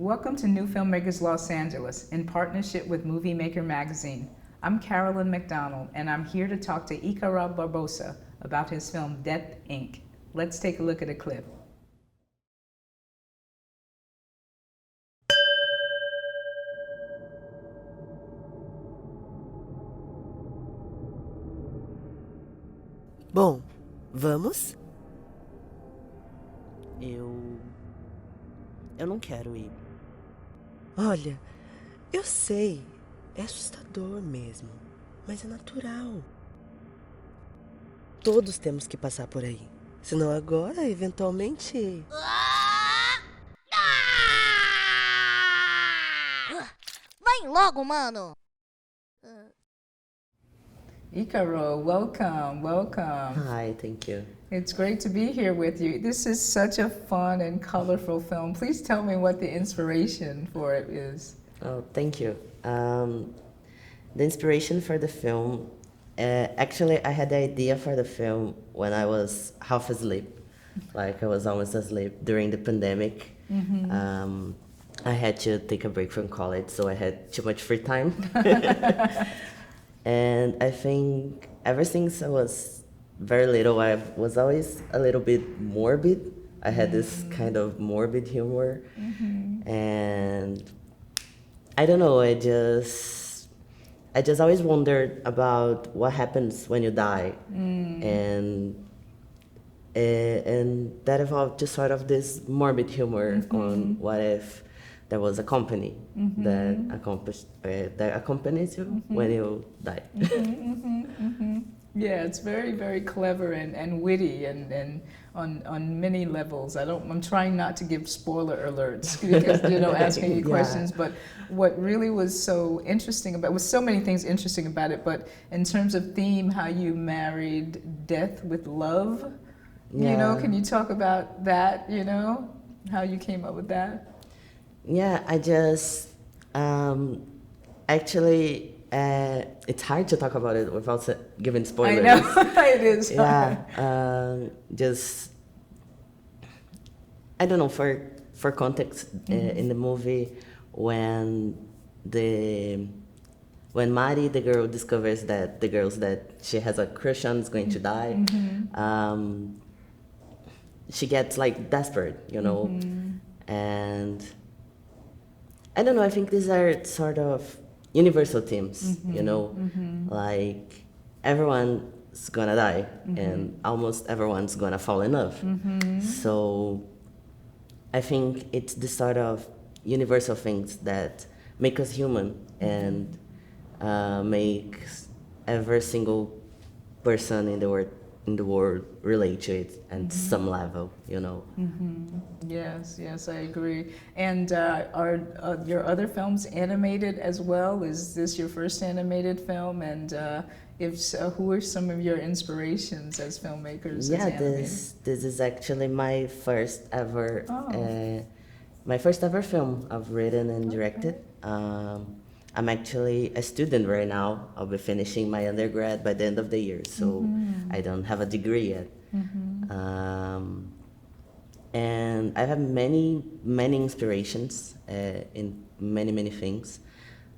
Welcome to NewFilmmakers Los Angeles in partnership with Movie Maker magazine. I'm Carolyn McDonald, and I'm here to talk to Icaro Barbosa about his film Death, Inc. Let's take a look at a clip. Bom, vamos? Eu não quero ir. Olha, eu sei, é assustador mesmo, mas é natural. Todos temos que passar por aí. Se não agora, eventualmente. Vai logo, mano! Icaro, welcome. Hi, thank you. It's great to be here with you. This is such a fun and colorful film. Please tell me what the inspiration for it is. Oh, thank you. The inspiration for the film, actually I had the idea for the film when I was half asleep. Like I was almost asleep during the pandemic. Mm-hmm. I had to take a break from college, so I had too much free time. And I think ever since I was very little, I was always a little bit morbid. I had this kind of morbid humor. Mm-hmm. And I don't know, I just always wondered about what happens when you die. And that evolved to sort of this morbid humor on what if there was a company that accompanies you when you die. Yeah, it's very, very clever and witty and on many levels. I'm trying not to give spoiler alerts because asking you questions. But what really was so interesting about was so many things interesting about it. But in terms of theme, how you married death with love, can you talk about that? How you came up with that? Yeah, I just actually. It's hard to talk about it without giving spoilers. I know, it is. Yeah, just I don't know. For context, in the movie, when Mari, the girl, discovers that the girls that she has a crush on is going to die, she gets like desperate, and I don't know. I think these are sort of universal themes, like everyone's gonna die and almost everyone's gonna fall in love. So I think it's the sort of universal things that make us human and makes every single person in the world relate to it at some level, Yes, I agree. And are your other films animated as well? Is this your first animated film? And if so, who are some of your inspirations as filmmakers? Yeah, as this is actually my first ever film I've written and directed. I'm actually a student right now. I'll be finishing my undergrad by the end of the year, so I don't have a degree yet. And I have many inspirations in many things.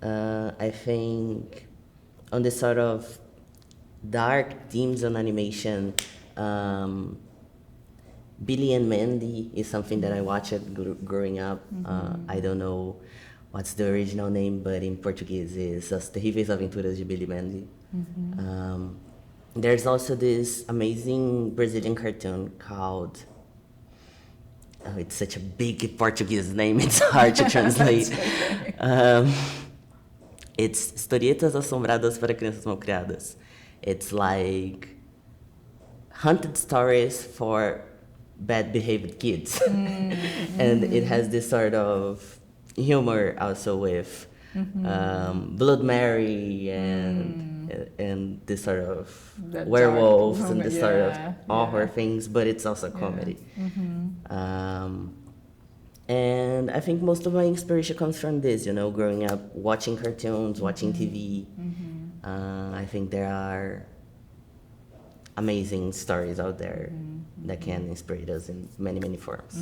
I think on this sort of dark themes on animation, Billy and Mandy is something that I watched growing up. I don't know what's the original name, but in Portuguese is As Terríveis Aventuras de Billy e Mandy. There's also this amazing Brazilian cartoon called, it's such a big Portuguese name, it's hard to translate. It's Historietas Assombradas para Crianças Malcriadas. It's like haunted stories for bad behaved kids. And it has this sort of humor also with Blood Mary and this sort of That werewolves dark and this sort of horror things, but it's also comedy. And I think most of my inspiration comes from this, growing up watching cartoons, watching TV. I think there are amazing stories out there that can inspire us in many, many forms.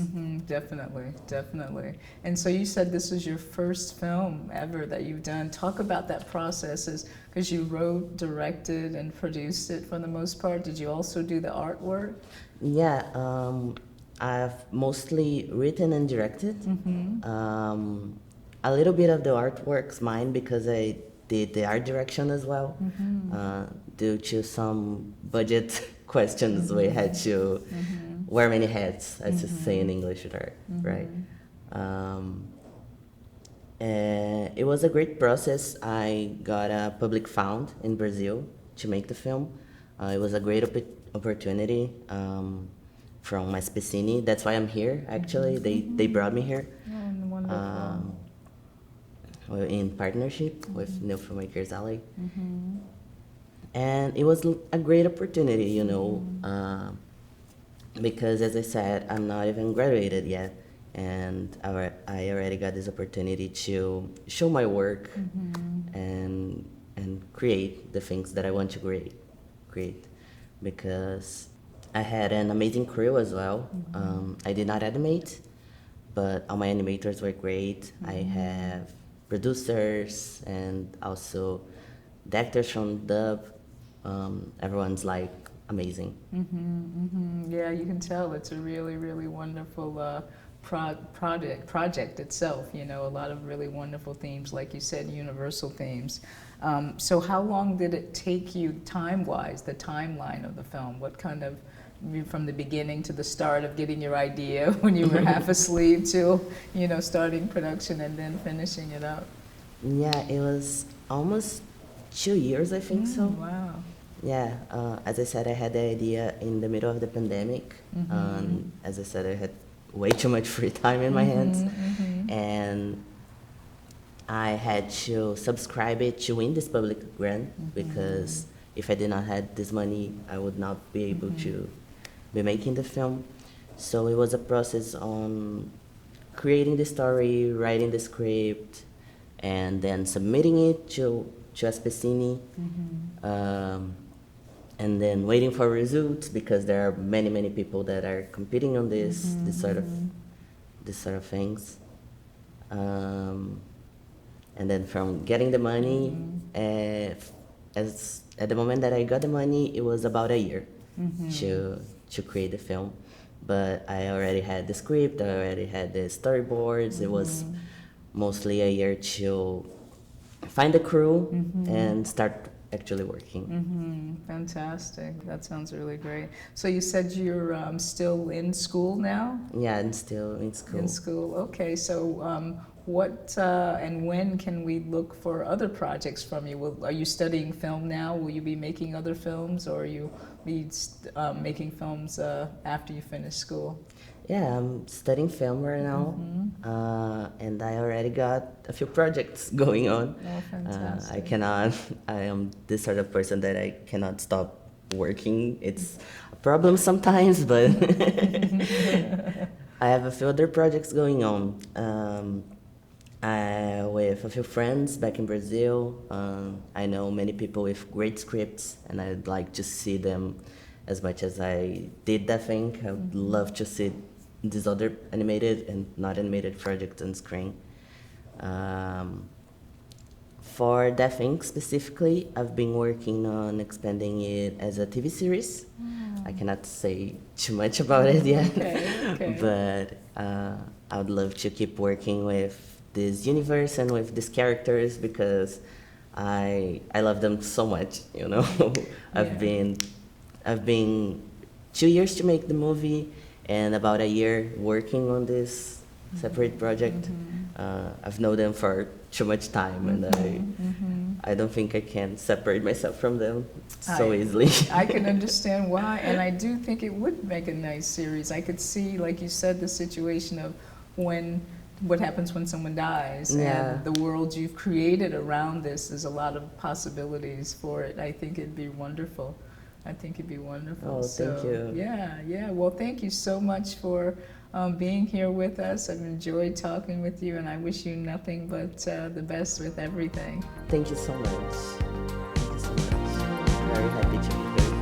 Definitely, definitely. And so you said this was your first film ever that you've done. Talk about that process, because you wrote, directed, and produced it for the most part. Did you also do the artwork? Yeah, I've mostly written and directed. A little bit of the artwork's mine because I did the art direction as well. Due to some budget questions, we had to wear many hats, as you say in English, right? And it was a great process. I got a public fund in Brazil to make the film. It was a great opportunity from my Spicini. That's why I'm here, actually. They brought me here. Oh, wonderful. In partnership with NewFilmmakers LA. And it was a great opportunity, you know, because as I said, I'm not even graduated yet. And I already got this opportunity to show my work and create the things that I want to create. Because I had an amazing crew as well. I did not animate, but all my animators were great. I have producers and also the actors from dub. Everyone's like amazing. Yeah, you can tell it's a really, really wonderful project itself. You know, a lot of really wonderful themes, like you said, universal themes. So how long did it take you time-wise, the timeline of the film? What kind of, from the beginning to the start of getting your idea when you were half asleep till, you know, starting production and then finishing it up? Yeah, it was almost 2 years, I think so. Wow. Yeah, as I said, I had the idea in the middle of the pandemic. As I said, I had way too much free time in my hands. And I had to subscribe it to win this public grant because if I did not have this money, I would not be able to be making the film. So it was a process on creating the story, writing the script, and then submitting it to Espesini, and then waiting for results because there are many, many people that are competing on this sort of things. And then from getting the money, at the moment that I got the money, it was about a year to create the film. But I already had the script, I already had the storyboards. It was mostly a year to find the crew and start actually working. Fantastic. That sounds really great. So you said you're still in school now? Yeah, I'm still in school. In school. Okay. So what and when can we look for other projects from you? Are you studying film now? Will you be making other films, or you be making films after you finish school? Yeah, I'm studying film right now, and I already got a few projects going on. Oh, fantastic. I am this sort of person that I cannot stop working. It's a problem sometimes, but I have a few other projects going on. With a few friends back in Brazil. I know many people with great scripts, and I'd like to see them as much as I did that thing. I would love to see these other animated and not animated projects on screen. For that thing specifically, I've been working on expanding it as a TV series. I cannot say too much about it yet, but I would love to keep working with this universe and with these characters because I love them so much, you know. I've been 2 years to make the movie and about a year working on this separate project. I've known them for too much time, and I don't think I can separate myself from them so easily. I can understand why, and I do think it would make a nice series. I could see, like you said, the situation of what happens when someone dies, and the world you've created around this. There's a lot of possibilities for it. I think it'd be wonderful. Oh, thank you. Yeah. Well, thank you so much for being here with us. I've enjoyed talking with you, and I wish you nothing but the best with everything. Thank you so much. Thank you so much. Very happy to be here.